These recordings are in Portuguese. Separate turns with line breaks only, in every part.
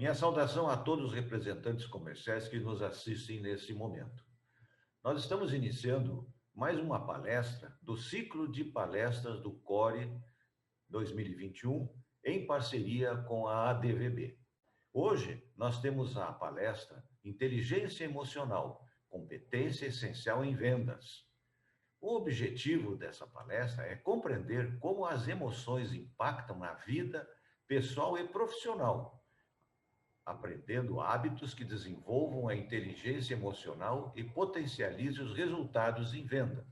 Minha saudação a todos os representantes comerciais que nos assistem nesse momento. Nós estamos iniciando mais uma palestra do ciclo de palestras do CORE 2021, em parceria com a ADVB. Hoje, nós temos a palestra Inteligência Emocional, Competência Essencial em Vendas. O objetivo dessa palestra é compreender como as emoções impactam na vida pessoal e profissional, aprendendo hábitos que desenvolvam a inteligência emocional e potencializem os resultados em venda.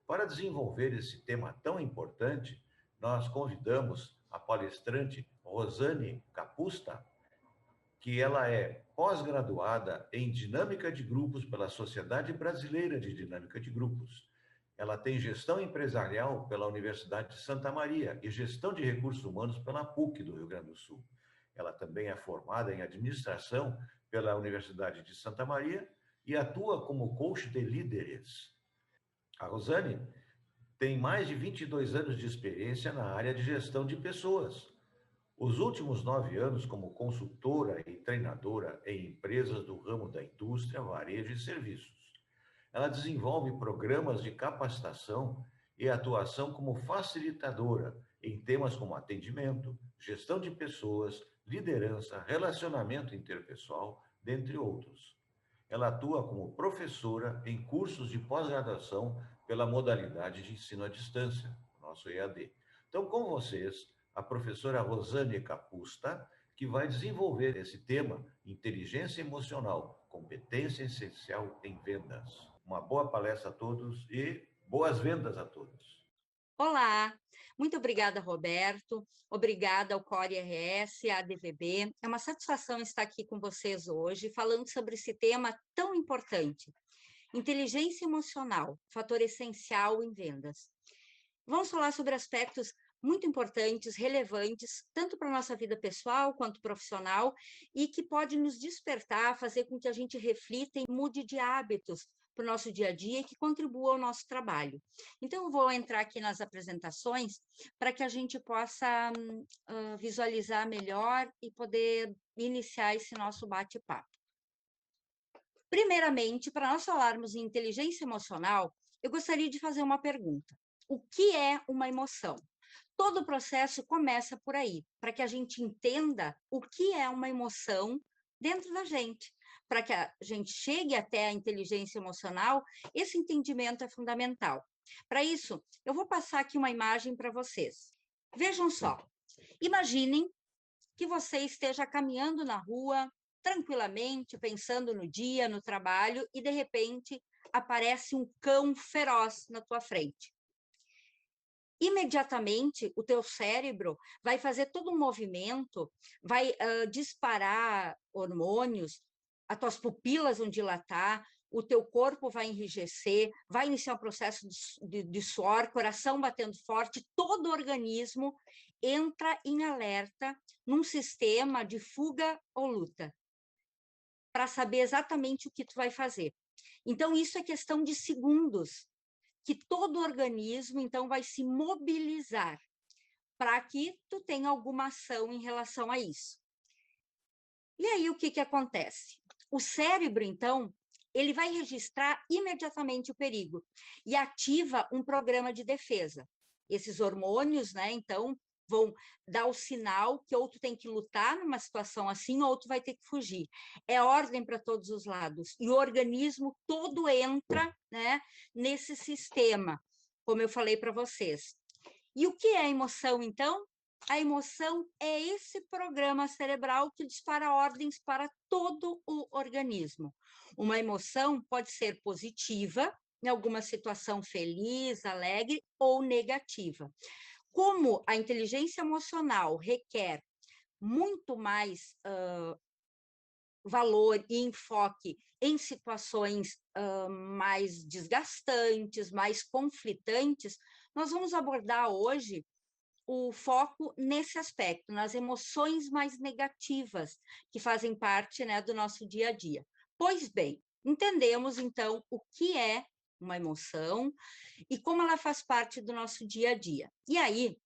Para desenvolver esse tema tão importante, nós convidamos a palestrante Rosane Capusta, que ela é pós-graduada em Dinâmica de Grupos pela Sociedade Brasileira de Dinâmica de Grupos. Ela tem Gestão Empresarial pela Universidade de Santa Maria e Gestão de Recursos Humanos pela PUC do Rio Grande do Sul. Ela também é formada em Administração pela Universidade de Santa Maria e atua como coach de líderes. A Rosane tem mais de 22 anos de experiência na área de gestão de pessoas. Os últimos 9 anos como consultora e treinadora em empresas do ramo da indústria, varejo e serviços. Ela desenvolve programas de capacitação e atuação como facilitadora em temas como atendimento, gestão de pessoas, liderança, relacionamento interpessoal, dentre outros. Ela atua como professora em cursos de pós-graduação pela modalidade de ensino à distância, nosso EAD. Então, com vocês, a professora Rosane Capusta, que vai desenvolver esse tema, inteligência emocional, competência essencial em vendas. Uma boa palestra a todos e boas vendas a todos.
Olá, muito obrigada, Roberto, obrigada ao CORE RS, à ADVB. É uma satisfação estar aqui com vocês hoje, falando sobre esse tema tão importante, inteligência emocional, fator essencial em vendas. Vamos falar sobre aspectos muito importantes, relevantes, tanto para a nossa vida pessoal quanto profissional, e que pode nos despertar, fazer com que a gente reflita e mude de hábitos para o nosso dia a dia e que contribua ao nosso trabalho. Então, eu vou entrar aqui nas apresentações para que a gente possa visualizar melhor e poder iniciar esse nosso bate-papo. Primeiramente, para nós falarmos em inteligência emocional, eu gostaria de fazer uma pergunta. O que é uma emoção? Todo o processo começa por aí, para que a gente entenda o que é uma emoção dentro da gente. Para que a gente chegue até a inteligência emocional, esse entendimento é fundamental. Para isso, eu vou passar aqui uma imagem para vocês. Vejam só, imaginem que você esteja caminhando na rua, tranquilamente, pensando no dia, no trabalho, e de repente aparece um cão feroz na tua frente. Imediatamente, o teu cérebro vai fazer todo um movimento, vai disparar hormônios, as tuas pupilas vão dilatar, o teu corpo vai enrijecer, vai iniciar um processo de suor, coração batendo forte, todo o organismo entra em alerta num sistema de fuga ou luta, para saber exatamente o que tu vai fazer. Então, isso é questão de segundos, que todo o organismo, então, vai se mobilizar para que tu tenha alguma ação em relação a isso. E aí, o que acontece? O cérebro, então, ele vai registrar imediatamente o perigo e ativa um programa de defesa. Esses hormônios, né, então, vão dar o sinal que ou tu tem que lutar numa situação assim, ou tu vai ter que fugir. É ordem para todos os lados. E o organismo todo entra, né, nesse sistema, como eu falei para vocês. E o que é emoção, então? A emoção é esse programa cerebral que dispara ordens para todo o organismo. Uma emoção pode ser positiva, em alguma situação feliz, alegre, ou negativa. Como a inteligência emocional requer muito mais valor e enfoque em situações mais desgastantes, mais conflitantes, nós vamos abordar hoje o foco nesse aspecto, nas emoções mais negativas, que fazem parte, né, do nosso dia a dia. Pois bem, entendemos, então, o que é uma emoção e como ela faz parte do nosso dia a dia. E aí,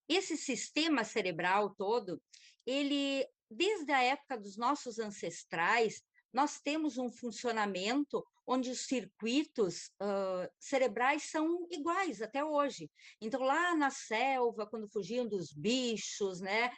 esse sistema cerebral todo, ele desde a época dos nossos ancestrais, nós temos um funcionamento onde os circuitos cerebrais são iguais até hoje. Então, lá na selva, quando fugiam dos bichos, né,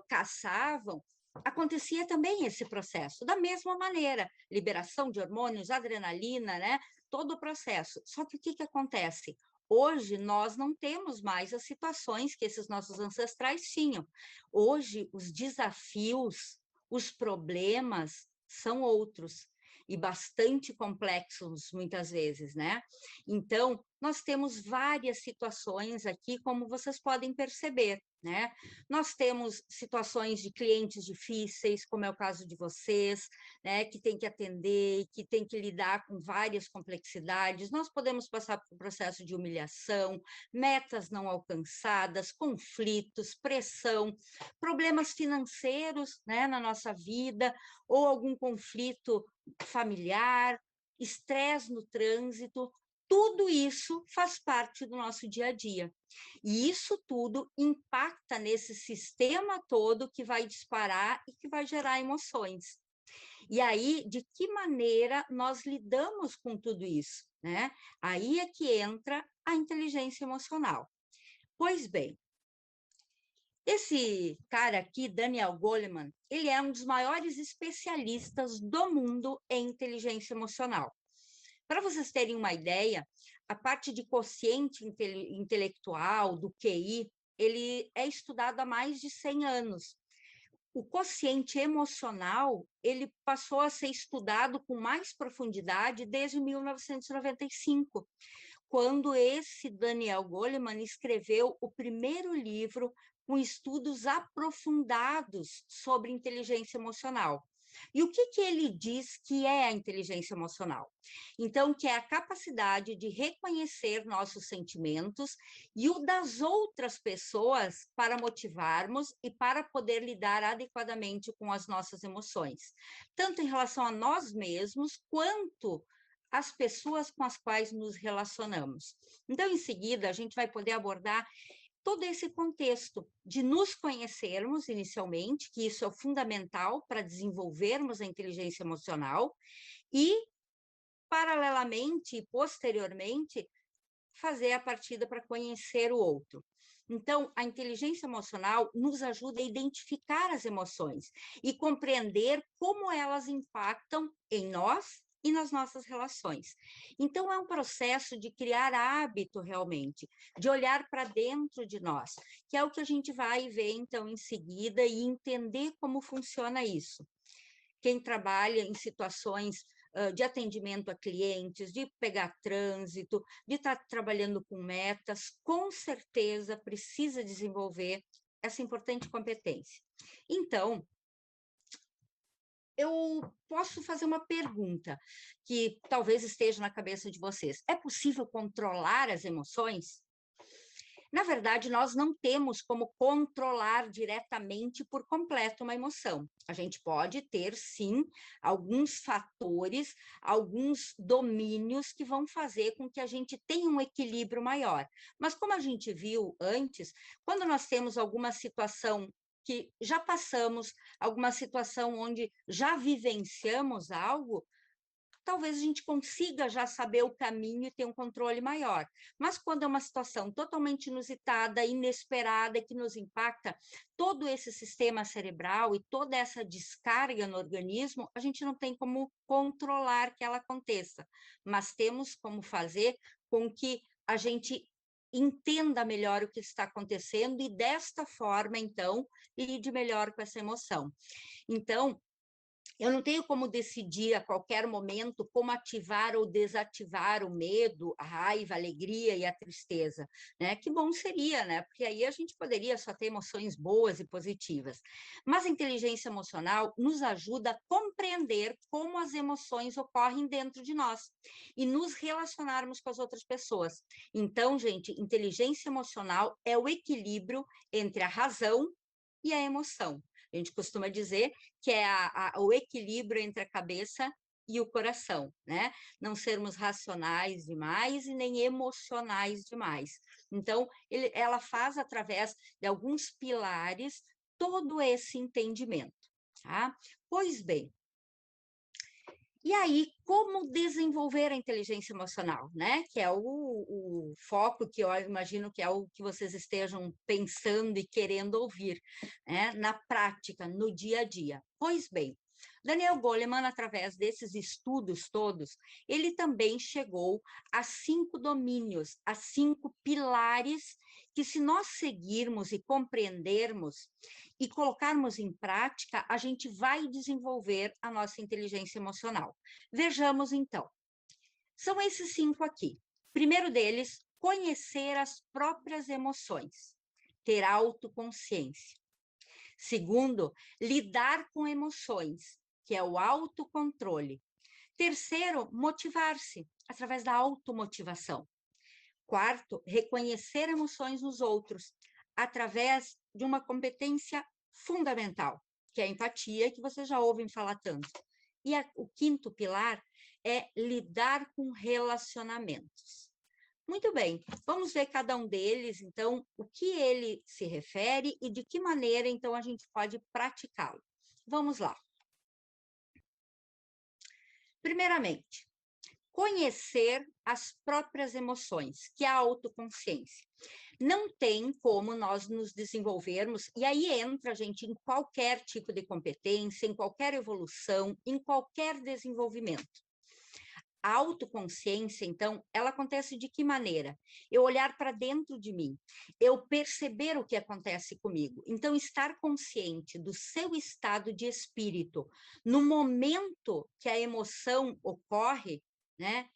caçavam, acontecia também esse processo, da mesma maneira, liberação de hormônios, adrenalina, né, todo o processo. Só que o que acontece? Hoje, nós não temos mais as situações que esses nossos ancestrais tinham. Hoje, os desafios, os problemas são outros e bastante complexos, muitas vezes, né? Então, nós temos várias situações aqui, como vocês podem perceber, né? Nós temos situações de clientes difíceis, como é o caso de vocês, né? Que tem que atender, que tem que lidar com várias complexidades. Nós podemos passar por um processo de humilhação, metas não alcançadas, conflitos, pressão, problemas financeiros, né, na nossa vida, ou algum conflito familiar, estresse no trânsito. Tudo isso faz parte do nosso dia a dia. E isso tudo impacta nesse sistema todo que vai disparar e que vai gerar emoções. E aí, de que maneira nós lidamos com tudo isso, né? Aí é que entra a inteligência emocional. Pois bem, esse cara aqui, Daniel Goleman, ele é um dos maiores especialistas do mundo em inteligência emocional. Para vocês terem uma ideia, a parte de quociente intelectual, do QI, ele é estudado há mais de 100 anos. O quociente emocional, ele passou a ser estudado com mais profundidade desde 1995, quando esse Daniel Goleman escreveu o primeiro livro com estudos aprofundados sobre inteligência emocional. E o que ele diz que é a inteligência emocional? Então, que é a capacidade de reconhecer nossos sentimentos e o das outras pessoas para motivarmos e para poder lidar adequadamente com as nossas emoções, tanto em relação a nós mesmos, quanto as pessoas com as quais nos relacionamos. Então, em seguida, a gente vai poder abordar todo esse contexto de nos conhecermos inicialmente, que isso é fundamental para desenvolvermos a inteligência emocional, e, paralelamente e posteriormente, fazer a partida para conhecer o outro. Então, a inteligência emocional nos ajuda a identificar as emoções e compreender como elas impactam em nós e nas nossas relações. Então, é um processo de criar hábito, realmente, de olhar para dentro de nós, que é o que a gente vai ver, então, em seguida, e entender como funciona isso. Quem trabalha em situações de atendimento a clientes, de pegar trânsito, de estar trabalhando com metas, com certeza precisa desenvolver essa importante competência. Então, eu posso fazer uma pergunta que talvez esteja na cabeça de vocês. É possível controlar as emoções? Na verdade, nós não temos como controlar diretamente por completo uma emoção. A gente pode ter, sim, alguns fatores, alguns domínios que vão fazer com que a gente tenha um equilíbrio maior. Mas, como a gente viu antes, quando nós temos alguma situação que já passamos, alguma situação onde já vivenciamos algo, talvez a gente consiga já saber o caminho e ter um controle maior. Mas quando é uma situação totalmente inusitada, inesperada, que nos impacta todo esse sistema cerebral e toda essa descarga no organismo, a gente não tem como controlar que ela aconteça, mas temos como fazer com que a gente entenda melhor o que está acontecendo e, desta forma, então, lide melhor com essa emoção. Então, eu não tenho como decidir a qualquer momento como ativar ou desativar o medo, a raiva, a alegria e a tristeza, né? Que bom seria, né? Porque aí a gente poderia só ter emoções boas e positivas. Mas a inteligência emocional nos ajuda a compreender como as emoções ocorrem dentro de nós e nos relacionarmos com as outras pessoas. Então, gente, inteligência emocional é o equilíbrio entre a razão e a emoção. A gente costuma dizer que é o equilíbrio entre a cabeça e o coração, né? Não sermos racionais demais e nem emocionais demais. Então, ela faz, através de alguns pilares, todo esse entendimento. tá? Pois bem, e aí, como desenvolver a inteligência emocional, né? Que é o foco que eu imagino que é o que vocês estejam pensando e querendo ouvir, né? Na prática, no dia a dia. Pois bem, Daniel Goleman, através desses estudos todos, ele também chegou a 5 domínios, a 5 pilares que, se nós seguirmos e compreendermos e colocarmos em prática, a gente vai desenvolver a nossa inteligência emocional. Vejamos, então. São esses 5 aqui. Primeiro deles, conhecer as próprias emoções, ter autoconsciência. Segundo, lidar com emoções, que é o autocontrole. Terceiro, motivar-se, através da automotivação. Quarto, reconhecer emoções nos outros, através de uma competência fundamental, que é a empatia, que vocês já ouvem falar tanto. E o quinto pilar é lidar com relacionamentos. Muito bem, vamos ver cada um deles, então, o que ele se refere e de que maneira, então, a gente pode praticá-lo. Vamos lá. Primeiramente, conhecer as próprias emoções, que é a autoconsciência. Não tem como nós nos desenvolvermos, e aí entra, gente, em qualquer tipo de competência, em qualquer evolução, em qualquer desenvolvimento. A autoconsciência, então, ela acontece de que maneira? Eu olhar para dentro de mim, eu perceber o que acontece comigo. Então, estar consciente do seu estado de espírito no momento que a emoção ocorre, né?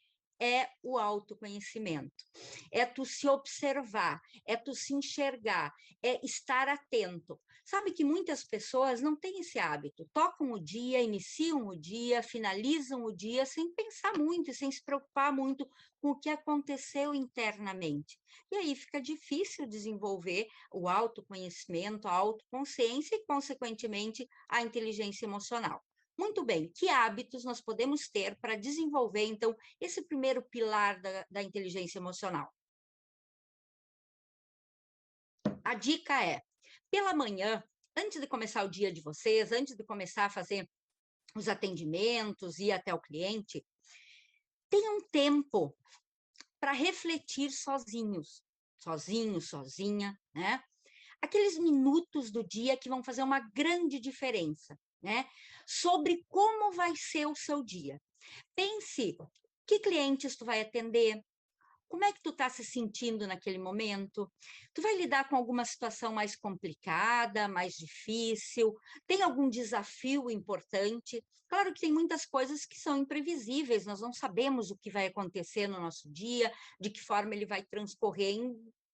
É o autoconhecimento, é tu se observar, é tu se enxergar, é estar atento. Sabe que muitas pessoas não têm esse hábito, tocam o dia, iniciam o dia, finalizam o dia sem pensar muito e sem se preocupar muito com o que aconteceu internamente. E aí fica difícil desenvolver o autoconhecimento, a autoconsciência e, consequentemente, a inteligência emocional. Muito bem, que hábitos nós podemos ter para desenvolver, então, esse primeiro pilar da inteligência emocional? A dica é, pela manhã, antes de começar o dia de vocês, antes de começar a fazer os atendimentos, ir até o cliente, tenham um tempo para refletir sozinhos, sozinho, sozinha, né? Aqueles minutos do dia que vão fazer uma grande diferença, né? Sobre como vai ser o seu dia. Pense, que clientes tu vai atender? Como é que tu está se sentindo naquele momento? Tu vai lidar com alguma situação mais complicada, mais difícil? Tem algum desafio importante? Claro que tem muitas coisas que são imprevisíveis, nós não sabemos o que vai acontecer no nosso dia, de que forma ele vai transcorrer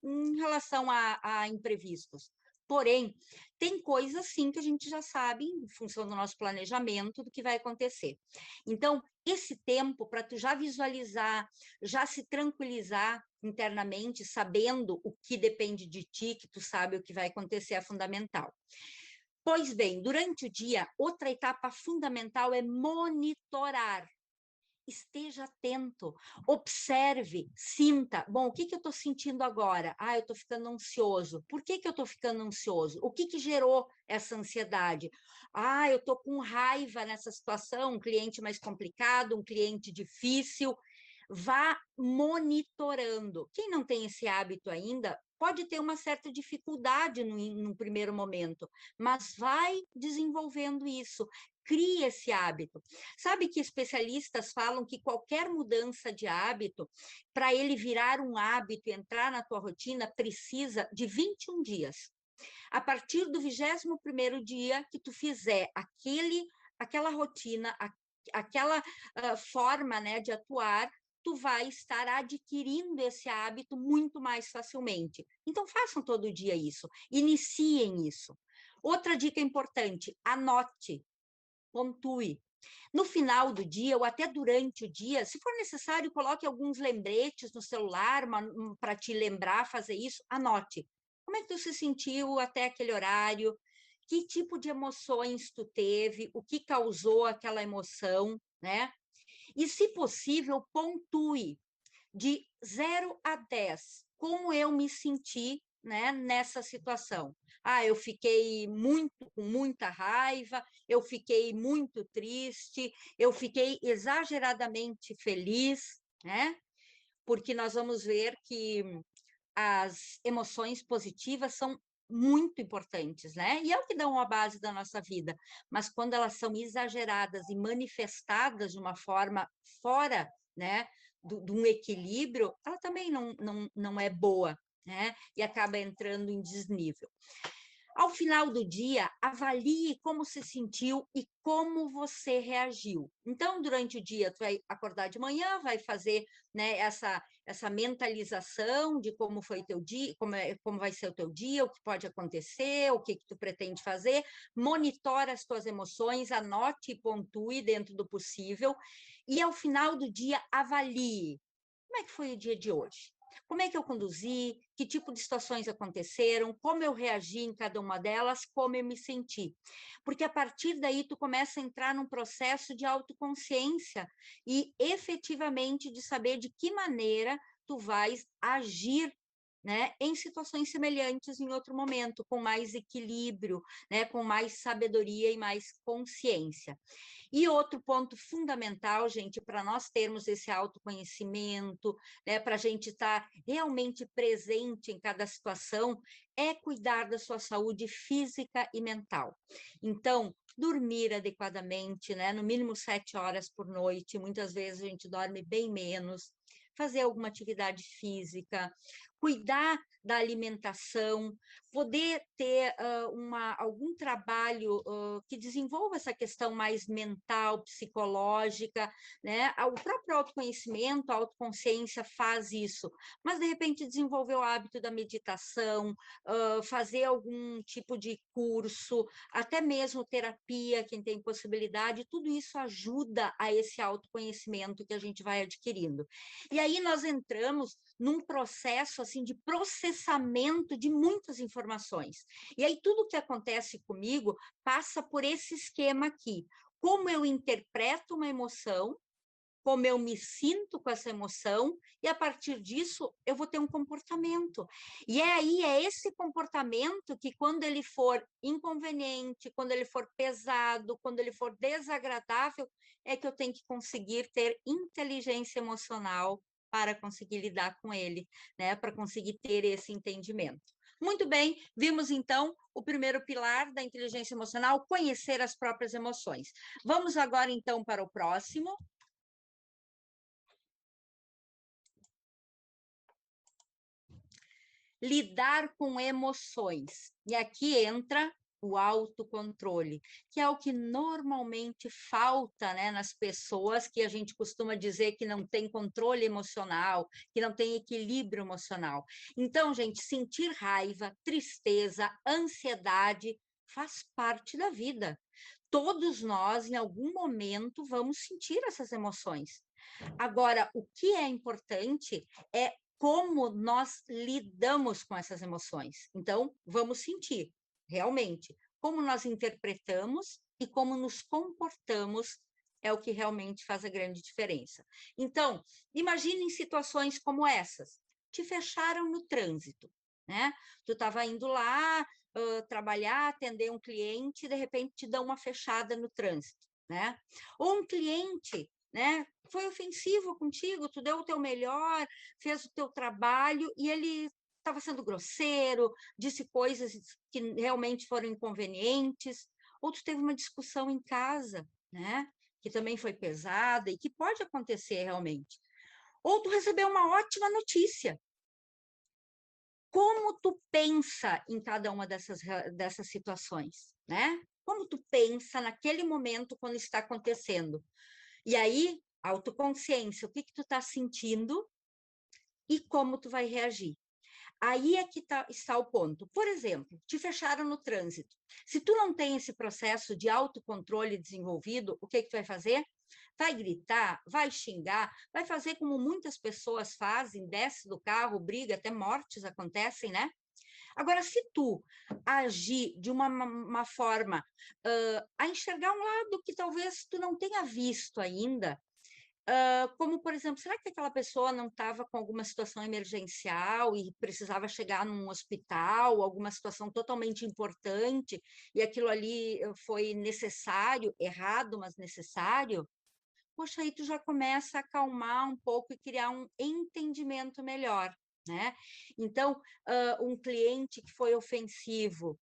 em relação a imprevistos. Porém, tem coisas sim que a gente já sabe, em função do nosso planejamento, do que vai acontecer. Então, esse tempo para tu já visualizar, já se tranquilizar internamente, sabendo o que depende de ti, que tu sabe o que vai acontecer, é fundamental. Pois bem, durante o dia, outra etapa fundamental é monitorar. Esteja atento, observe, sinta. Bom, o que eu estou sentindo agora? Ah, eu estou ficando ansioso. Por que eu estou ficando ansioso? O que gerou essa ansiedade? Ah, eu estou com raiva nessa situação, um cliente mais complicado, um cliente difícil. Vá monitorando. Quem não tem esse hábito ainda, pode ter uma certa dificuldade no primeiro momento, mas vai desenvolvendo isso. Crie esse hábito. Sabe que especialistas falam que qualquer mudança de hábito, para ele virar um hábito, entrar na tua rotina, precisa de 21 dias. A partir do 21º dia que tu fizer aquela rotina, aquela forma, né, de atuar, tu vai estar adquirindo esse hábito muito mais facilmente. Então, façam todo dia isso, iniciem isso. Outra dica importante, anote, pontue. No final do dia, ou até durante o dia, se for necessário, coloque alguns lembretes no celular para te lembrar, fazer isso, anote. Como é que tu se sentiu até aquele horário? Que tipo de emoções tu teve? O que causou aquela emoção, né? E, se possível, pontue de 0 a 10. Como eu me senti, né, nessa situação? eu fiquei com muita raiva, eu fiquei muito triste, eu fiquei exageradamente feliz, né? Porque nós vamos ver que as emoções positivas são muito importantes, né? E é o que dão a base da nossa vida. Mas quando elas são exageradas e manifestadas de uma forma fora, né, de um equilíbrio, ela também não é boa, né? E acaba entrando em desnível. Ao final do dia, avalie como se sentiu e como você reagiu. Então, durante o dia, tu vai acordar de manhã, vai fazer, né, essa mentalização de como foi teu dia, como vai ser o teu dia, o que pode acontecer, o que tu pretende fazer, monitora as tuas emoções, anote e pontue dentro do possível, e ao final do dia, avalie como é que foi o dia de hoje. Como é que eu conduzi? Que tipo de situações aconteceram? Como eu reagi em cada uma delas? Como eu me senti? Porque a partir daí tu começa a entrar num processo de autoconsciência e efetivamente de saber de que maneira tu vais agir, né, em situações semelhantes em outro momento, com mais equilíbrio, né, com mais sabedoria e mais consciência. E outro ponto fundamental, gente, para nós termos esse autoconhecimento, né, para a gente estar realmente presente em cada situação, é cuidar da sua saúde física e mental. Então, dormir adequadamente, né, no mínimo 7 horas por noite, muitas vezes a gente dorme bem menos, fazer alguma atividade física, cuidar da alimentação, poder ter algum trabalho que desenvolva essa questão mais mental, psicológica, né? O próprio autoconhecimento, a autoconsciência faz isso, mas de repente desenvolver o hábito da meditação, fazer algum tipo de curso, até mesmo terapia, quem tem possibilidade, tudo isso ajuda a esse autoconhecimento que a gente vai adquirindo. E aí nós entramos num processo assim de processamento de muitas informações. E aí tudo que acontece comigo passa por esse esquema aqui. Como eu interpreto uma emoção, como eu me sinto com essa emoção, e a partir disso eu vou ter um comportamento. E é esse comportamento que, quando ele for inconveniente, quando ele for pesado, quando ele for desagradável, é que eu tenho que conseguir ter inteligência emocional para conseguir lidar com ele, né? Para conseguir ter esse entendimento. Muito bem, vimos então o primeiro pilar da inteligência emocional, conhecer as próprias emoções. Vamos agora então para o próximo. Lidar com emoções. E aqui entra o autocontrole, que é o que normalmente falta, né, nas pessoas que a gente costuma dizer que não tem controle emocional, que não tem equilíbrio emocional. Então, gente, sentir raiva, tristeza, ansiedade faz parte da vida. Todos nós, em algum momento, vamos sentir essas emoções. Agora, o que é importante é como nós lidamos com essas emoções. Então, vamos sentir, realmente, como nós interpretamos e como nos comportamos é o que realmente faz a grande diferença. Então, imagine situações como essas. Te fecharam no trânsito, né? Tu estava indo lá trabalhar, atender um cliente, e de repente te dão uma fechada no trânsito, né? Ou um cliente, né, foi ofensivo contigo, tu deu o teu melhor, fez o teu trabalho e ele estava sendo grosseiro, disse coisas que realmente foram inconvenientes, ou tu teve uma discussão em casa, né, que também foi pesada e que pode acontecer realmente. Ou tu recebeu uma ótima notícia. Como tu pensa em cada uma dessas situações, né? Como tu pensa naquele momento quando está acontecendo? E aí, autoconsciência, o que tu está sentindo e como tu vai reagir. Aí é que está o ponto. Por exemplo, te fecharam no trânsito. Se tu não tem esse processo de autocontrole desenvolvido, o que tu vai fazer? Vai gritar, vai xingar, vai fazer como muitas pessoas fazem, desce do carro, briga, até mortes acontecem, né? Agora, se tu agir de uma forma a enxergar um lado que talvez tu não tenha visto ainda, Como, por exemplo, será que aquela pessoa não estava com alguma situação emergencial e precisava chegar num hospital, alguma situação totalmente importante, e aquilo ali foi necessário, errado, mas necessário? Poxa, aí tu já começa a acalmar um pouco e criar um entendimento melhor, né? Então, um cliente que foi ofensivo,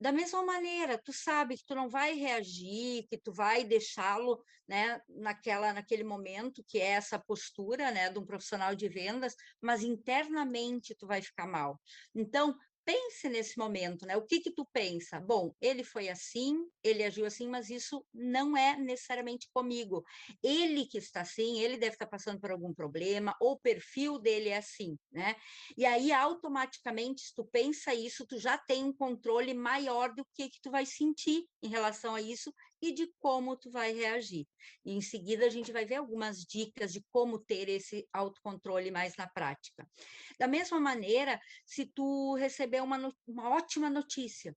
da mesma maneira, tu sabe que tu não vai reagir, que tu vai deixá-lo, né, naquele momento, que é essa postura, né, de um profissional de vendas, mas internamente tu vai ficar mal. Então, pense nesse momento, né? O que que tu pensa? Bom, ele foi assim, ele agiu assim, mas isso não é necessariamente comigo. Ele que está assim, ele deve estar passando por algum problema, ou o perfil dele é assim, né? E aí, automaticamente, se tu pensa isso, tu já tem um controle maior do que tu vai sentir em relação a isso e de como tu vai reagir. E em seguida, a gente vai ver algumas dicas de como ter esse autocontrole mais na prática. Da mesma maneira, se tu receber uma ótima notícia,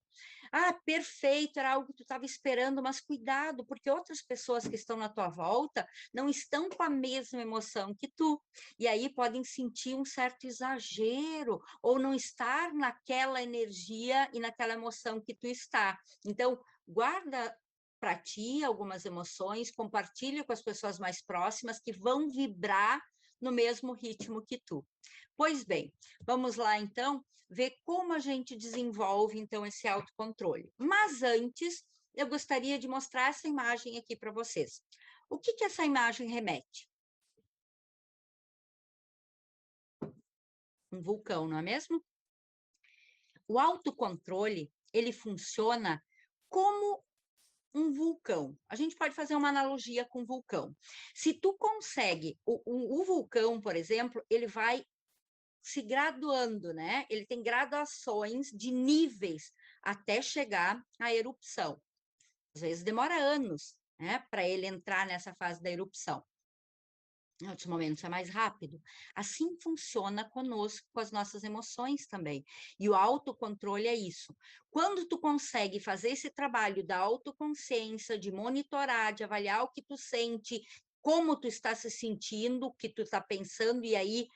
perfeito, era algo que tu estava esperando, mas cuidado, porque outras pessoas que estão na tua volta não estão com a mesma emoção que tu, e aí podem sentir um certo exagero, ou não estar naquela energia e naquela emoção que tu está. Então, guarda para ti algumas emoções, compartilha com as pessoas mais próximas que vão vibrar no mesmo ritmo que tu. Pois bem, vamos lá então ver como a gente desenvolve então esse autocontrole. Mas antes, eu gostaria de mostrar essa imagem aqui para vocês. O que que essa imagem remete? Um vulcão, não é mesmo? O autocontrole, ele funciona como um vulcão. A gente pode fazer uma analogia com vulcão. Se tu consegue, o vulcão, por exemplo, ele vai se graduando, né? Ele tem graduações de níveis até chegar à erupção. Às vezes demora anos, né, para ele entrar nessa fase da erupção. Em outros momentos é mais rápido. Assim funciona conosco, com as nossas emoções também. E o autocontrole é isso. Quando tu consegue fazer esse trabalho da autoconsciência, de monitorar, de avaliar o que tu sente, como tu está se sentindo, o que tu está pensando, e aí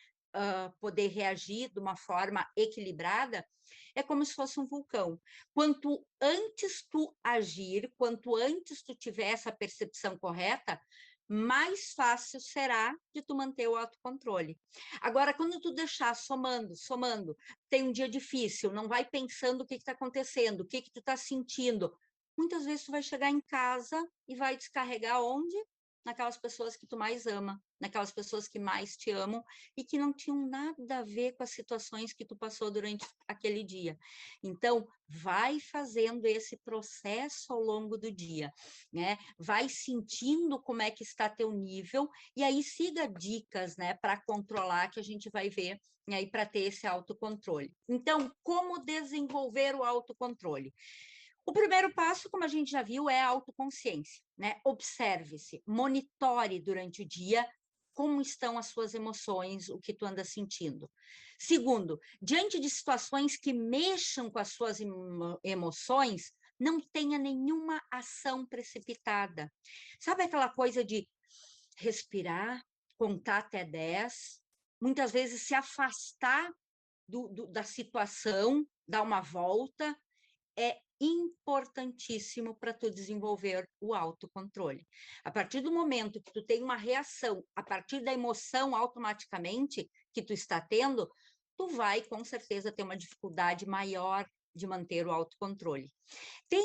poder reagir de uma forma equilibrada, é como se fosse um vulcão. Quanto antes tu agir, quanto antes tu tiver essa percepção correta, mais fácil será de tu manter o autocontrole. Agora, quando tu deixar somando, tem um dia difícil, não vai pensando o que está acontecendo, o que tu está sentindo, muitas vezes tu vai chegar em casa e vai descarregar onde? Naquelas pessoas que tu mais ama, naquelas pessoas que mais te amam e que não tinham nada a ver com as situações que tu passou durante aquele dia. Então, vai fazendo esse processo ao longo do dia, né? Vai sentindo como é que está teu nível e aí siga dicas, né, para controlar, que a gente vai ver aí para ter esse autocontrole. Então, como desenvolver o autocontrole? O primeiro passo, como a gente já viu, é a autoconsciência, né? Observe-se, monitore durante o dia como estão as suas emoções, o que tu anda sentindo. Segundo, diante de situações que mexam com as suas emoções, não tenha nenhuma ação precipitada. Sabe aquela coisa de respirar, contar até 10, muitas vezes se afastar da situação, dar uma volta, é importantíssimo para tu desenvolver o autocontrole. A partir do momento que tu tem uma reação, a partir da emoção automaticamente que tu está tendo, tu vai com certeza ter uma dificuldade maior de manter o autocontrole. Tem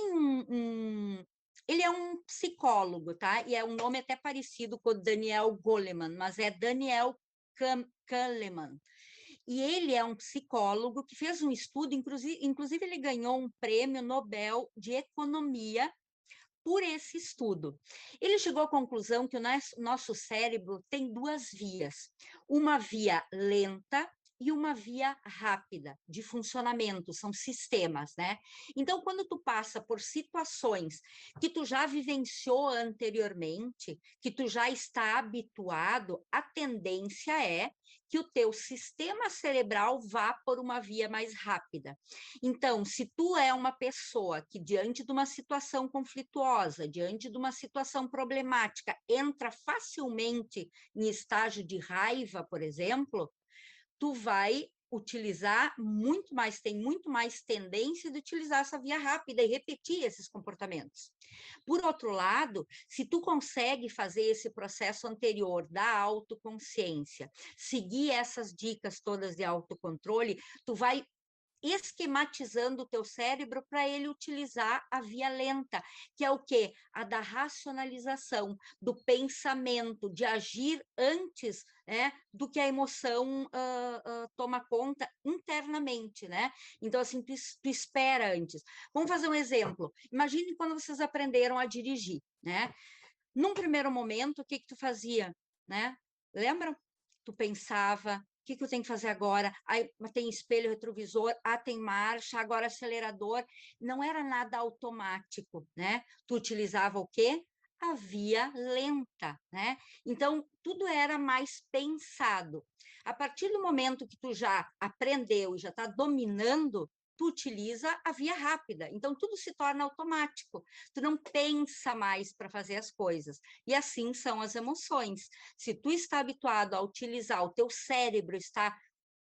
ele é um psicólogo, tá? E é um nome até parecido com o Daniel Goleman, mas é Daniel Kahneman. E ele é um psicólogo que fez um estudo, inclusive ele ganhou um prêmio Nobel de Economia por esse estudo. Ele chegou à conclusão que o nosso cérebro tem duas vias. Uma via lenta e uma via rápida de funcionamento, são sistemas, né? Então, quando tu passa por situações que tu já vivenciou anteriormente, que tu já está habituado, a tendência é que o teu sistema cerebral vá por uma via mais rápida. Então, se tu é uma pessoa que, diante de uma situação conflituosa, diante de uma situação problemática, entra facilmente em estágio de raiva, por exemplo, tu vai utilizar muito mais, tem muito mais tendência de utilizar essa via rápida e repetir esses comportamentos. Por outro lado, se tu consegue fazer esse processo anterior da autoconsciência, seguir essas dicas todas de autocontrole, tu vai esquematizando o teu cérebro para ele utilizar a via lenta, que é o quê? A da racionalização, do pensamento, de agir antes, né, do que a emoção toma conta internamente, né? Então, assim, tu espera antes. Vamos fazer um exemplo. Imagine quando vocês aprenderam a dirigir, né? Num primeiro momento, o que que tu fazia, né? Lembra? Tu pensava, o que que eu tenho que fazer agora? Aí tem espelho retrovisor, tem marcha, agora acelerador. Não era nada automático, né? Tu utilizava o quê? A via lenta, né? Então, tudo era mais pensado. A partir do momento que tu já aprendeu e já está dominando, tu utiliza a via rápida. Então, tudo se torna automático. Tu não pensa mais para fazer as coisas. E assim são as emoções. Se tu está habituado a utilizar, o teu cérebro está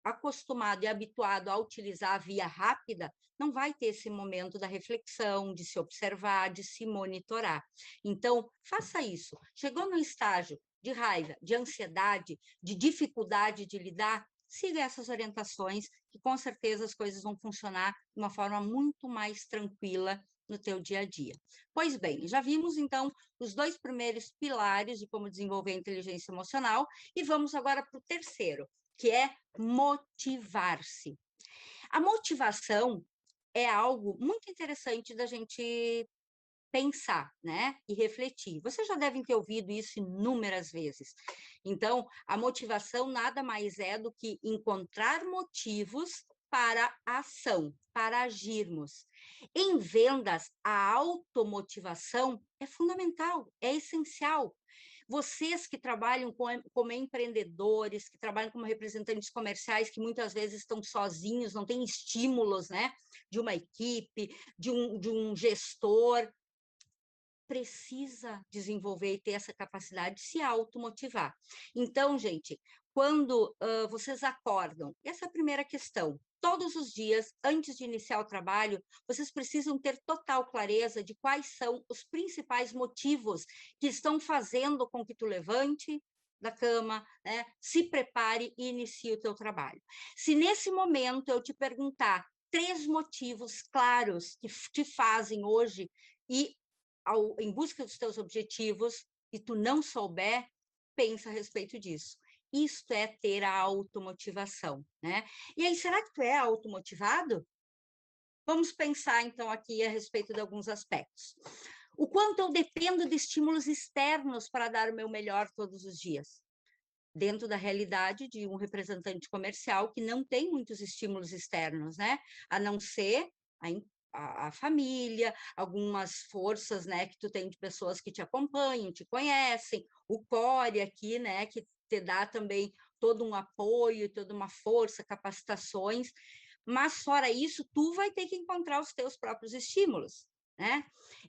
acostumado e habituado a utilizar a via rápida, não vai ter esse momento da reflexão, de se observar, de se monitorar. Então, faça isso. Chegou no estágio de raiva, de ansiedade, de dificuldade de lidar, siga essas orientações, que com certeza as coisas vão funcionar de uma forma muito mais tranquila no teu dia a dia. Pois bem, já vimos então os 2 primeiros pilares de como desenvolver a inteligência emocional e vamos agora para o terceiro, que é motivar-se. A motivação é algo muito interessante da gente pensar, né, e refletir. Vocês já devem ter ouvido isso inúmeras vezes. Então, a motivação nada mais é do que encontrar motivos para a ação, para agirmos. Em vendas, a automotivação é fundamental, é essencial. Vocês que trabalham como empreendedores, que trabalham como representantes comerciais, que muitas vezes estão sozinhos, não têm estímulos, né, de uma equipe, de um gestor, precisa desenvolver e ter essa capacidade de se automotivar. Então, gente, quando vocês acordam, essa é a primeira questão. Todos os dias, antes de iniciar o trabalho, vocês precisam ter total clareza de quais são os principais motivos que estão fazendo com que tu levante da cama, né, se prepare e inicie o teu trabalho. Se nesse momento eu te perguntar 3 motivos claros que te fazem hoje e em busca dos teus objetivos e tu não souber, pensa a respeito disso. Isto é ter a automotivação, né? E aí, será que tu é automotivado? Vamos pensar, então, aqui a respeito de alguns aspectos. O quanto eu dependo de estímulos externos para dar o meu melhor todos os dias? Dentro da realidade de um representante comercial que não tem muitos estímulos externos, né? A não ser a família, algumas forças, né, que tu tem de pessoas que te acompanham, te conhecem, o core aqui, né, que te dá também todo um apoio, toda uma força, capacitações, mas fora isso, tu vai ter que encontrar os teus próprios estímulos, né?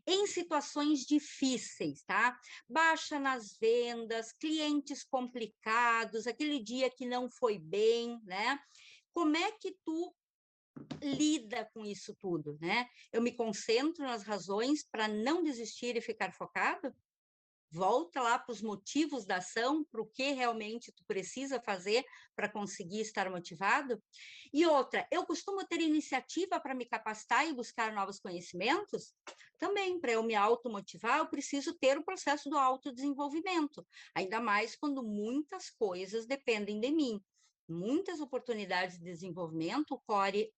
Em situações difíceis, tá? Baixa nas vendas, clientes complicados, aquele dia que não foi bem, né? Como é que tu lida com isso tudo, né? Eu me concentro nas razões para não desistir e ficar focado? Volta lá para os motivos da ação, para o que realmente tu precisa fazer para conseguir estar motivado. E outra, eu costumo ter iniciativa para me capacitar e buscar novos conhecimentos? Também, para eu me automotivar, eu preciso ter o processo do autodesenvolvimento, ainda mais quando muitas coisas dependem de mim. Muitas oportunidades de desenvolvimento o Core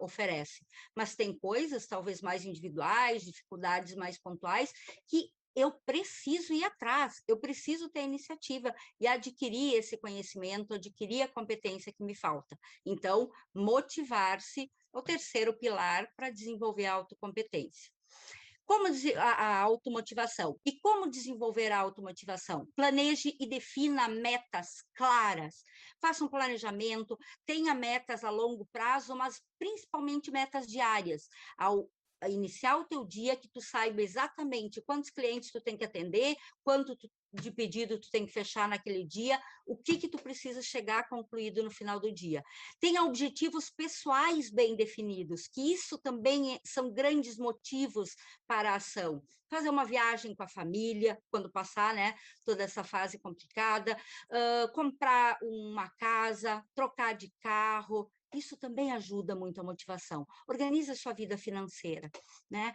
oferece, mas tem coisas talvez mais individuais, dificuldades mais pontuais, que eu preciso ir atrás, eu preciso ter iniciativa e adquirir esse conhecimento, adquirir a competência que me falta. Então, motivar-se é o terceiro pilar para desenvolver a autocompetência. Como a automotivação? E como desenvolver a automotivação? Planeje e defina metas claras. Faça um planejamento, tenha metas a longo prazo, mas principalmente metas diárias. Ao iniciar o teu dia, que tu saiba exatamente quantos clientes tu tem que atender, quanto de pedido tu tem que fechar naquele dia, o que tu precisa chegar concluído no final do dia. Tenha objetivos pessoais bem definidos, que isso também são grandes motivos para a ação. Fazer uma viagem com a família, quando passar, né, toda essa fase complicada, comprar uma casa, trocar de carro, isso também ajuda muito a motivação. Organiza a sua vida financeira, né?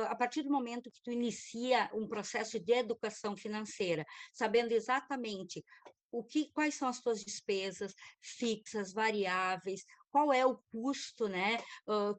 A partir do momento que tu inicia um processo de educação financeira, sabendo exatamente quais são as tuas despesas fixas, variáveis, qual é o custo, né,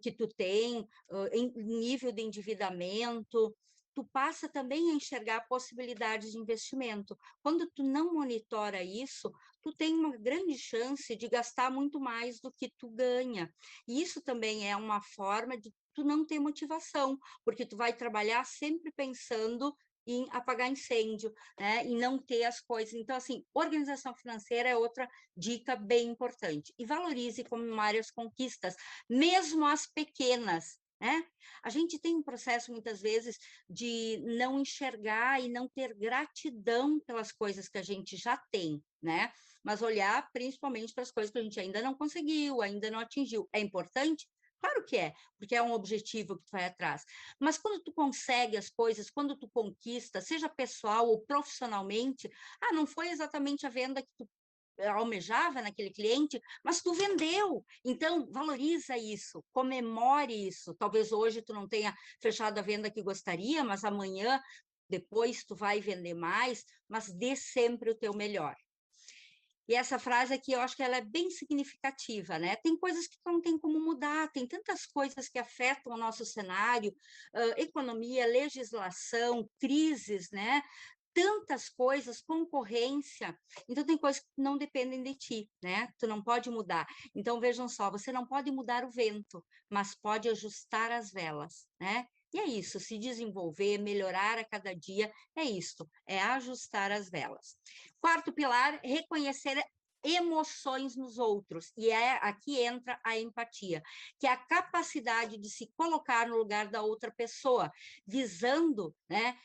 que tu tem em nível de endividamento, tu passa também a enxergar possibilidades de investimento. Quando tu não monitora isso, tu tem uma grande chance de gastar muito mais do que tu ganha. E isso também é uma forma de tu não ter motivação, porque tu vai trabalhar sempre pensando em apagar incêndio, né? E não ter as coisas. Então, assim, organização financeira é outra dica bem importante. E valorize como várias conquistas, mesmo as pequenas, né? A gente tem um processo, muitas vezes, de não enxergar e não ter gratidão pelas coisas que a gente já tem, né? Mas olhar principalmente para as coisas que a gente ainda não conseguiu, ainda não atingiu. É importante? Claro que é, porque é um objetivo que tu vai atrás. Mas quando tu consegue as coisas, quando tu conquista, seja pessoal ou profissionalmente, não foi exatamente a venda que tu almejava naquele cliente, mas tu vendeu. Então, valoriza isso, comemore isso. Talvez hoje tu não tenha fechado a venda que gostaria, mas amanhã, depois tu vai vender mais, mas dê sempre o teu melhor. E essa frase aqui, eu acho que ela é bem significativa, né? Tem coisas que não tem como mudar, tem tantas coisas que afetam o nosso cenário, economia, legislação, crises, né? Tantas coisas, concorrência, então tem coisas que não dependem de ti, né? Tu não pode mudar. Então, vejam só, você não pode mudar o vento, mas pode ajustar as velas, né? E é isso, se desenvolver, melhorar a cada dia, é isso, é ajustar as velas. Quarto pilar, reconhecer emoções nos outros, e aqui entra a empatia, que é a capacidade de se colocar no lugar da outra pessoa, visando, né,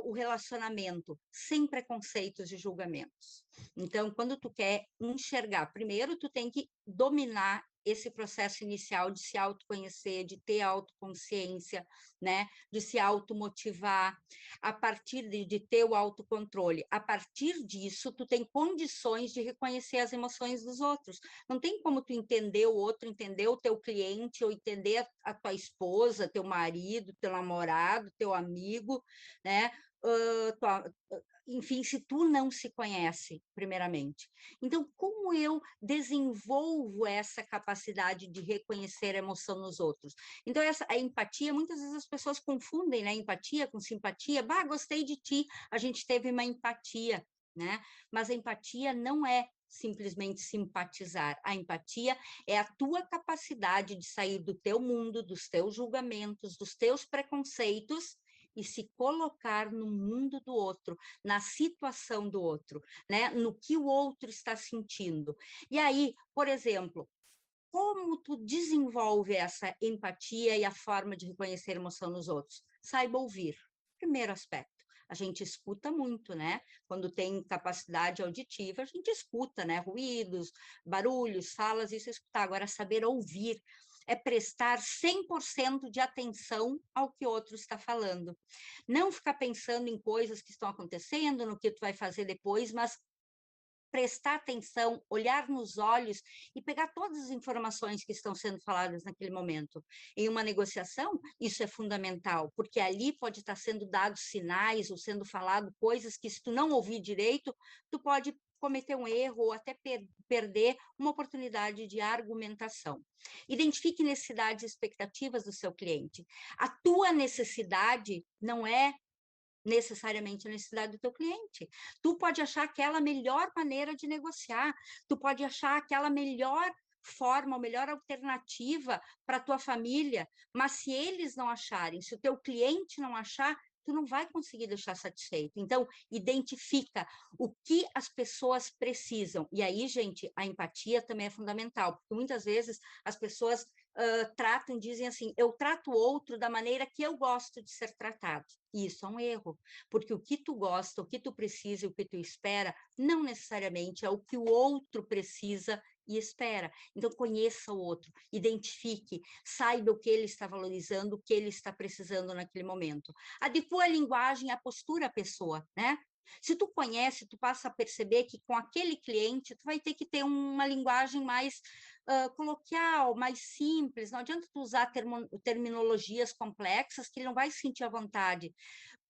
o relacionamento, sem preconceitos e julgamentos. Então, quando tu quer enxergar, primeiro tu tem que dominar esse processo inicial de se autoconhecer, de ter autoconsciência, né, de se automotivar, a partir de ter o autocontrole. A partir disso, tu tem condições de reconhecer as emoções dos outros. Não tem como tu entender o outro, entender o teu cliente, ou entender a tua esposa, teu marido, teu namorado, teu amigo, né? Enfim, se tu não se conhece, primeiramente. Então, como eu desenvolvo essa capacidade de reconhecer a emoção nos outros? Então, a empatia, muitas vezes as pessoas confundem, né? Empatia com simpatia. Bah, gostei de ti, a gente teve uma empatia, né? Mas a empatia não é simplesmente simpatizar. A empatia é a tua capacidade de sair do teu mundo, dos teus julgamentos, dos teus preconceitos e se colocar no mundo do outro, na situação do outro, né? No que o outro está sentindo. E aí, por exemplo, como tu desenvolve essa empatia e a forma de reconhecer emoção nos outros? Saiba ouvir. Primeiro aspecto. A gente escuta muito, né? Quando tem capacidade auditiva, a gente escuta, né? Ruídos, barulhos, falas, isso é escutar. Agora, saber ouvir é prestar 100% de atenção ao que o outro está falando. Não ficar pensando em coisas que estão acontecendo, no que tu vai fazer depois, mas prestar atenção, olhar nos olhos e pegar todas as informações que estão sendo faladas naquele momento. Em uma negociação, isso é fundamental, porque ali pode estar sendo dados sinais ou sendo falado coisas que, se tu não ouvir direito, tu pode cometer um erro ou até perder uma oportunidade de argumentação. Identifique necessidades e expectativas do seu cliente. A tua necessidade não é necessariamente a necessidade do teu cliente. Tu pode achar aquela melhor maneira de negociar, tu pode achar aquela melhor forma, a melhor alternativa para a tua família, mas se eles não acharem, se o teu cliente não achar, tu não vai conseguir deixar satisfeito. Então, identifica o que as pessoas precisam. E aí, gente, a empatia também é fundamental, porque muitas vezes as pessoas tratam, dizem assim, eu trato o outro da maneira que eu gosto de ser tratado. E isso é um erro, porque o que tu gosta, o que tu precisa e o que tu espera, não necessariamente é o que o outro precisa e espera. Então, conheça o outro, identifique, saiba o que ele está valorizando, o que ele está precisando naquele momento. Adequa a linguagem, a postura à pessoa, né? Se tu conhece, tu passa a perceber que com aquele cliente, tu vai ter que ter uma linguagem mais coloquial, mais simples. Não adianta tu usar terminologias complexas que ele não vai se sentir à vontade.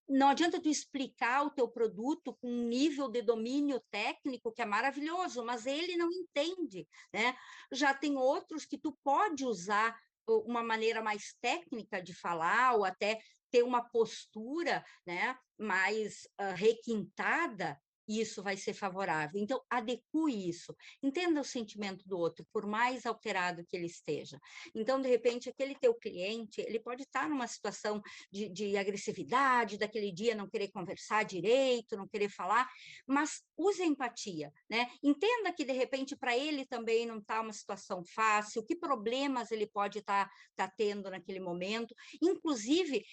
Não adianta tu explicar o teu produto com um nível de domínio técnico que é maravilhoso, mas ele não entende, né? Já tem outros que tu pode usar uma maneira mais técnica de falar ou até ter uma postura, né, mais requintada, isso vai ser favorável. Então, adeque isso. Entenda o sentimento do outro, por mais alterado que ele esteja. Então, de repente, aquele teu cliente, ele pode estar numa situação de agressividade, daquele dia não querer conversar direito, não querer falar, mas use a empatia, né? Entenda que, de repente, para ele também não está uma situação fácil, que problemas ele pode estar tendo naquele momento. Inclusive,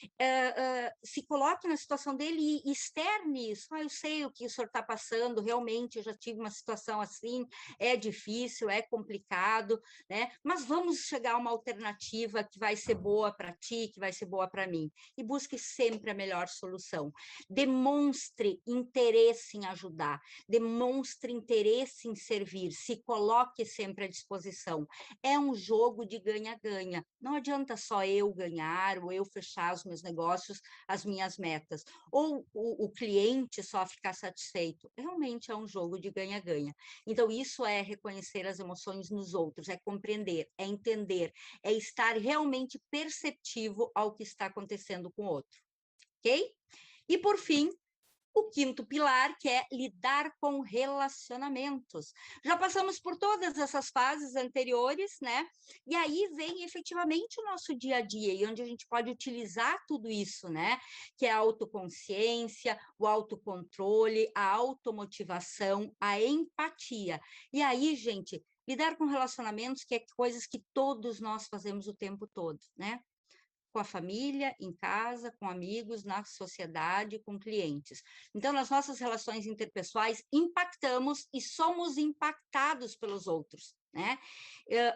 se coloque na situação dele e externe isso. Eu sei o que o senhor está passando, realmente eu já tive uma situação assim, é difícil, é complicado, né? Mas vamos chegar a uma alternativa que vai ser boa para ti, que vai ser boa para mim. E busque sempre a melhor solução. Demonstre interesse em ajudar, demonstre interesse em servir, se coloque sempre à disposição. É um jogo de ganha-ganha. Não adianta só eu ganhar ou eu fechar os meus negócios, as minhas metas, ou o cliente só ficar satisfeito. Realmente é um jogo de ganha-ganha. Então, isso é reconhecer as emoções nos outros, é compreender, é entender, é estar realmente perceptivo ao que está acontecendo com o outro, ok? E, por fim, o quinto pilar, que é lidar com relacionamentos. Já passamos por todas essas fases anteriores, né? E aí vem efetivamente o nosso dia a dia, e onde a gente pode utilizar tudo isso, né? Que é a autoconsciência, o autocontrole, a automotivação, a empatia. E aí, gente, lidar com relacionamentos, que é coisas que todos nós fazemos o tempo todo, né? Com a família, em casa, com amigos, na sociedade, com clientes. Então, nas nossas relações interpessoais, impactamos e somos impactados pelos outros, né?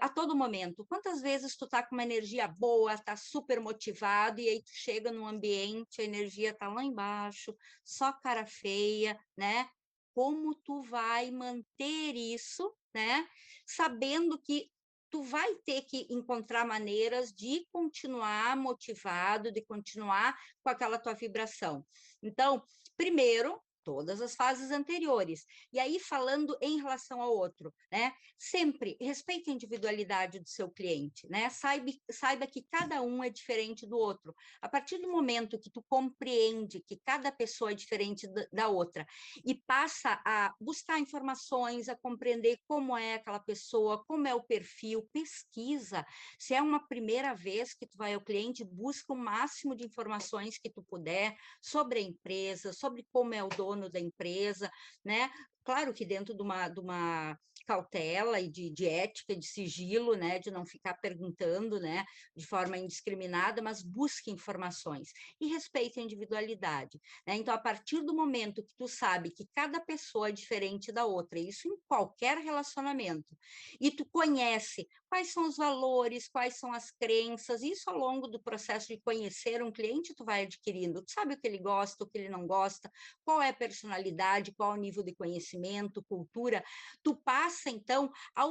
A todo momento. Quantas vezes tu tá com uma energia boa, tá super motivado, e aí tu chega num ambiente, a energia tá lá embaixo, só cara feia, né? Como tu vai manter isso, né? Sabendo que tu vai ter que encontrar maneiras de continuar motivado, de continuar com aquela tua vibração. Então, primeiro, todas as fases anteriores. E aí, falando em relação ao outro, né? Sempre respeite a individualidade do seu cliente, né? Saiba que cada um é diferente do outro. A partir do momento que tu compreende que cada pessoa é diferente da outra e passa a buscar informações, a compreender como é aquela pessoa, como é o perfil, pesquisa. Se é uma primeira vez que tu vai ao cliente, busca o máximo de informações que tu puder sobre a empresa, sobre como é o dono da empresa, né? Claro que dentro de uma cautela e de ética, de sigilo, né? De não ficar perguntando, né? De forma indiscriminada, mas busque informações e respeite a individualidade, né? Então, a partir do momento que tu sabe que cada pessoa é diferente da outra, isso em qualquer relacionamento, e tu conhece quais são os valores, quais são as crenças, isso ao longo do processo de conhecer um cliente, tu vai adquirindo, tu sabe o que ele gosta, o que ele não gosta, qual é a personalidade, qual é o nível de conhecimento, cultura, tu passa, então, a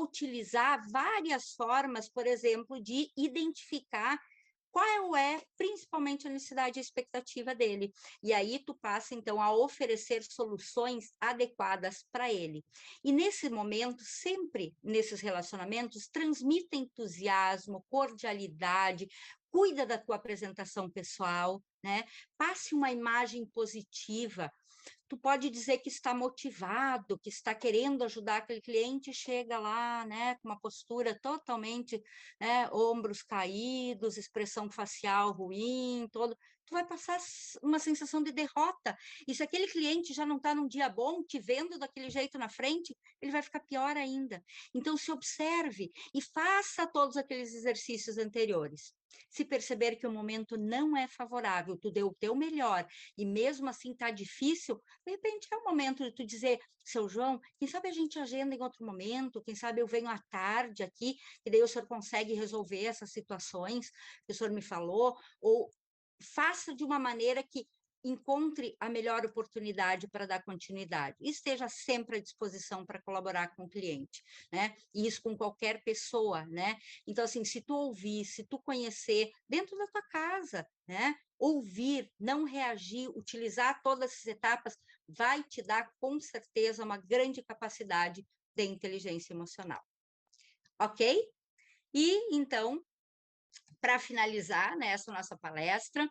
várias formas, por exemplo, de identificar qual é, principalmente, a necessidade e a expectativa dele. E aí tu passa, então, a oferecer soluções adequadas para ele. E nesse momento, sempre nesses relacionamentos, transmita entusiasmo, cordialidade, cuida da tua apresentação pessoal, né? Passe uma imagem positiva. Tu pode dizer que está motivado, que está querendo ajudar aquele cliente, chega lá, né, com uma postura totalmente, né, ombros caídos, expressão facial ruim, todo. Tu vai passar uma sensação de derrota. E se aquele cliente já não está num dia bom, te vendo daquele jeito na frente, ele vai ficar pior ainda. Então, se observe e faça todos aqueles exercícios anteriores. Se perceber que o momento não é favorável, tu deu o teu melhor e mesmo assim está difícil, de repente é o momento de tu dizer, seu João, quem sabe a gente agenda em outro momento, quem sabe eu venho à tarde aqui, e daí o senhor consegue resolver essas situações que o senhor me falou, ou faça de uma maneira que encontre a melhor oportunidade para dar continuidade. E esteja sempre à disposição para colaborar com o cliente, né? E isso com qualquer pessoa, né? Então, assim, se tu ouvir, se tu conhecer dentro da tua casa, né? Ouvir, não reagir, utilizar todas essas etapas, vai te dar, com certeza, uma grande capacidade de inteligência emocional. Ok? E, então, para finalizar, né, essa nossa palestra,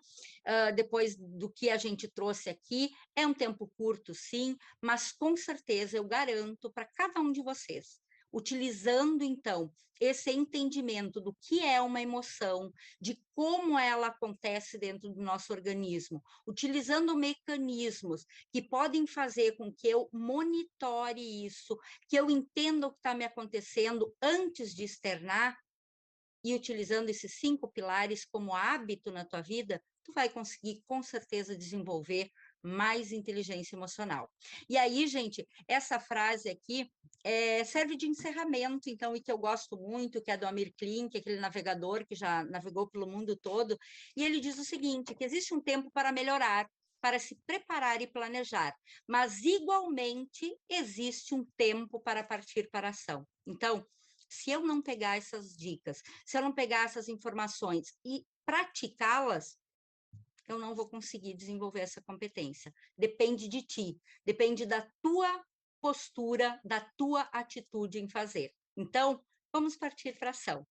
depois do que a gente trouxe aqui, é um tempo curto, sim, mas com certeza eu garanto para cada um de vocês, utilizando, então, esse entendimento do que é uma emoção, de como ela acontece dentro do nosso organismo, utilizando mecanismos que podem fazer com que eu monitore isso, que eu entenda o que está me acontecendo antes de externar, e utilizando esses 5 pilares como hábito na tua vida, tu vai conseguir, com certeza, desenvolver mais inteligência emocional. E aí, gente, essa frase aqui serve de encerramento, então, e que eu gosto muito, que é do Amir Klink, aquele navegador que já navegou pelo mundo todo, e ele diz o seguinte, que existe um tempo para melhorar, para se preparar e planejar, mas, igualmente, existe um tempo para partir para a ação. Então, se eu não pegar essas dicas, se eu não pegar essas informações e praticá-las, eu não vou conseguir desenvolver essa competência. Depende de ti, depende da tua postura, da tua atitude em fazer. Então, vamos partir para a ação.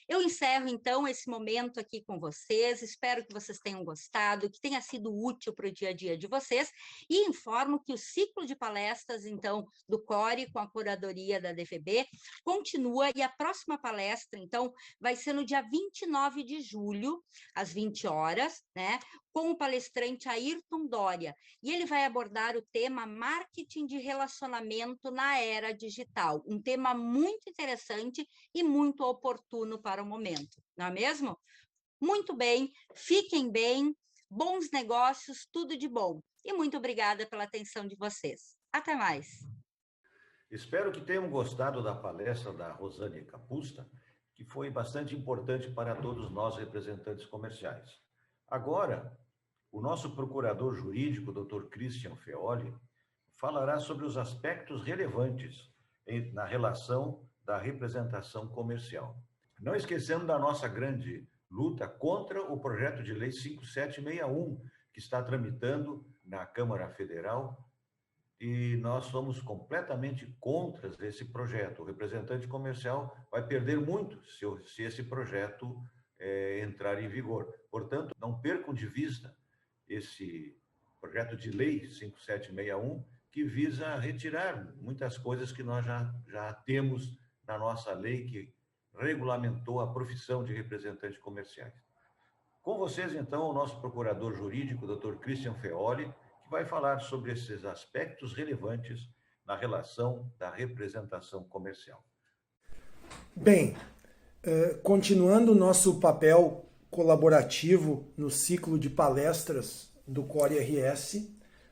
Eu encerro, então, esse momento aqui com vocês, espero que vocês tenham gostado, que tenha sido útil para o dia a dia de vocês, e informo que o ciclo de palestras, então, do CORE, com a curadoria da DVB, continua, e a próxima palestra, então, vai ser no dia 29 de julho, às 20 horas, né, com o palestrante Ayrton Doria, e ele vai abordar o tema marketing de relacionamento na era digital, um tema muito interessante e muito oportuno para o momento, não é mesmo? Muito bem, fiquem bem, bons negócios, tudo de bom. E muito obrigada pela atenção de vocês. Até mais.
Espero que tenham gostado da palestra da Rosane Capusta, que foi bastante importante para todos nós representantes comerciais. Agora, o nosso procurador jurídico, Dr. Christian Feoli, falará sobre os aspectos relevantes na relação da representação comercial. Não esquecendo da nossa grande luta contra o projeto de lei 5761, que está tramitando na Câmara Federal, e nós somos completamente contra esse projeto. O representante comercial vai perder muito se esse projeto entrar em vigor. Portanto, não percam de vista esse projeto de lei 5761, que visa retirar muitas coisas que nós já temos na nossa lei, que regulamentou a profissão de representantes comerciais. Com vocês, então, o nosso procurador jurídico, Dr. Christian Feoli, que vai falar sobre esses aspectos relevantes na relação da representação comercial.
Bem, continuando o nosso papel colaborativo no ciclo de palestras do CORE RS,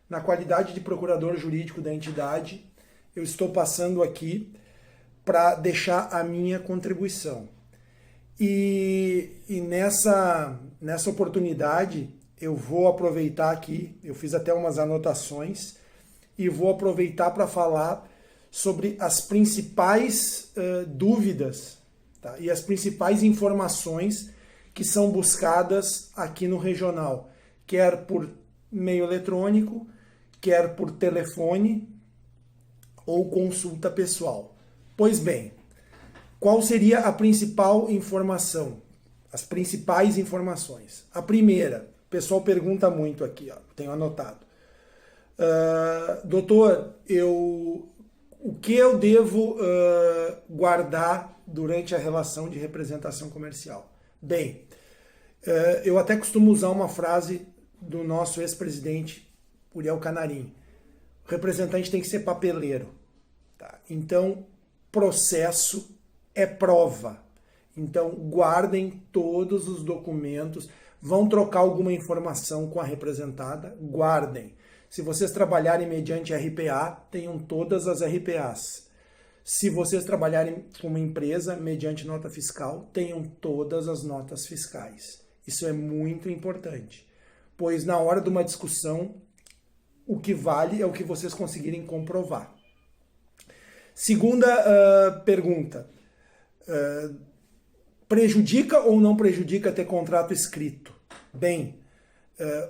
na qualidade de procurador jurídico da entidade, eu estou passando aqui para deixar a minha contribuição. E nessa oportunidade, eu vou aproveitar aqui, eu fiz até umas anotações, e vou aproveitar para falar sobre as principais dúvidas, tá? E as principais informações que são buscadas aqui no regional, quer por meio eletrônico, quer por telefone ou consulta pessoal. Pois bem, qual seria a principal informação? As principais informações. A primeira, O pessoal pergunta muito aqui, ó, tenho anotado. Doutor, o que eu devo guardar durante a relação de representação comercial? Bem, eu até costumo usar uma frase do nosso ex-presidente, Uriel Canarim. O representante tem que ser papeleiro. Tá? Então, processo é prova. Então, guardem todos os documentos. Vão trocar alguma informação com a representada? Guardem. Se vocês trabalharem mediante RPA, tenham todas as RPAs. Se vocês trabalharem com uma empresa mediante nota fiscal, tenham todas as notas fiscais. Isso é muito importante, pois na hora de uma discussão, o que vale é o que vocês conseguirem comprovar. Segunda pergunta. Prejudica ou não prejudica ter contrato escrito? Bem,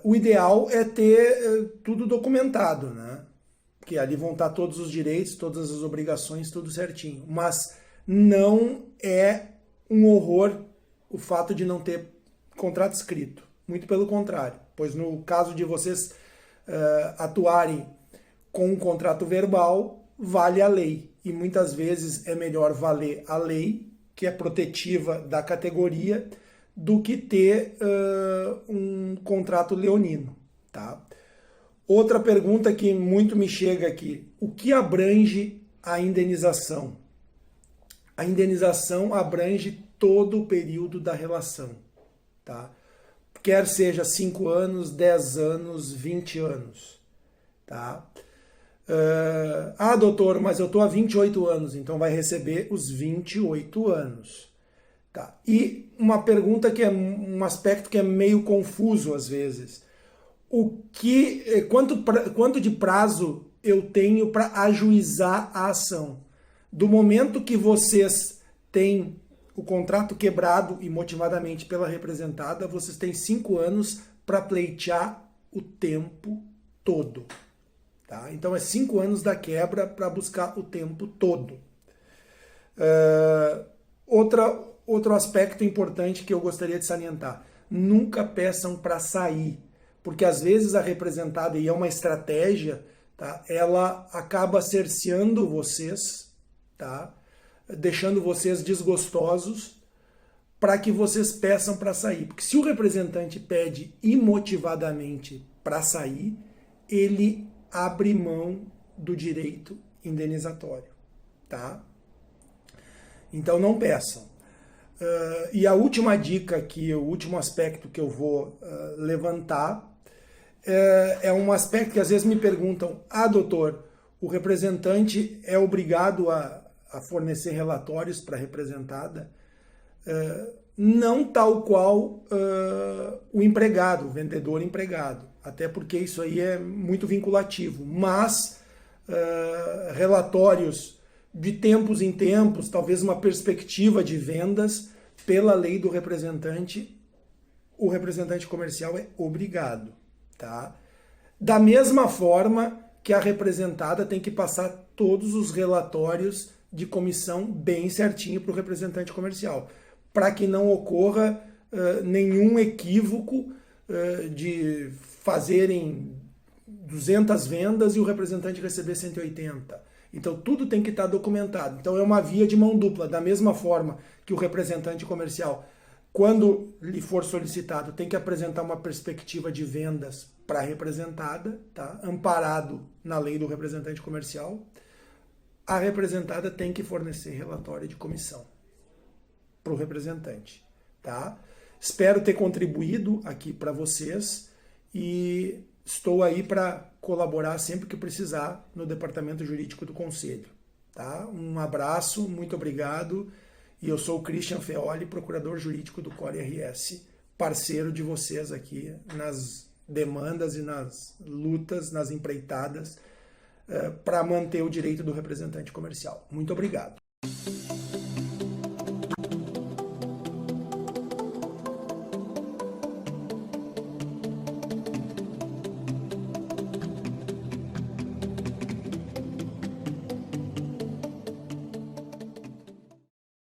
o ideal é ter tudo documentado, né? Porque ali vão estar todos os direitos, todas as obrigações, tudo certinho. Mas não é um horror o fato de não ter contrato escrito. Muito pelo contrário. Pois no caso de vocês atuarem com um contrato verbal, vale a lei. E muitas vezes é melhor valer a lei, que é protetiva da categoria, do que ter um contrato leonino. Tá? Outra pergunta que muito me chega aqui. O que abrange a indenização? A indenização abrange todo o período da relação. Tá? Quer seja 5 anos, 10 anos, 20 anos. Tá? Doutor, mas eu estou há 28 anos, então vai receber os 28 anos. Tá? E uma pergunta que é um aspecto que é meio confuso às vezes. Quanto de prazo eu tenho para ajuizar a ação? Do momento que vocês têm o contrato quebrado e motivadamente pela representada, vocês têm 5 anos para pleitear o tempo todo. Tá? Então é 5 anos da quebra para buscar o tempo todo. Outro aspecto importante que eu gostaria de salientar. Nunca peçam para sair. Porque às vezes a representada, e é uma estratégia, tá? Ela acaba cerceando vocês, tá? Deixando vocês desgostosos para que vocês peçam para sair. Porque se o representante pede imotivadamente para sair, ele abre mão do direito indenizatório. Tá? Então não peçam. E a última dica aqui, o último aspecto que eu vou levantar, é um aspecto que às vezes me perguntam: doutor, o representante é obrigado a fornecer relatórios para a representada? Não tal qual o empregado, o vendedor empregado, até porque isso aí é muito vinculativo, mas relatórios de tempos em tempos, talvez uma perspectiva de vendas, pela lei do representante, o representante comercial é obrigado. Tá? Da mesma forma que a representada tem que passar todos os relatórios de comissão bem certinho para o representante comercial, para que não ocorra nenhum equívoco de fazerem 200 vendas e o representante receber 180. Então tudo tem que estar documentado. Então é uma via de mão dupla, da mesma forma que o representante comercial, quando lhe for solicitado, tem que apresentar uma perspectiva de vendas para a representada, tá? Amparado na lei do representante comercial. A representada tem que fornecer relatório de comissão para o representante. Tá? Espero ter contribuído aqui para vocês e estou aí para colaborar sempre que precisar no Departamento Jurídico do Conselho. Tá? Um abraço, muito obrigado. E eu sou o Christian Feoli, procurador jurídico do Core RS, parceiro de vocês aqui nas demandas e nas lutas, nas empreitadas, para manter o direito do representante comercial. Muito obrigado.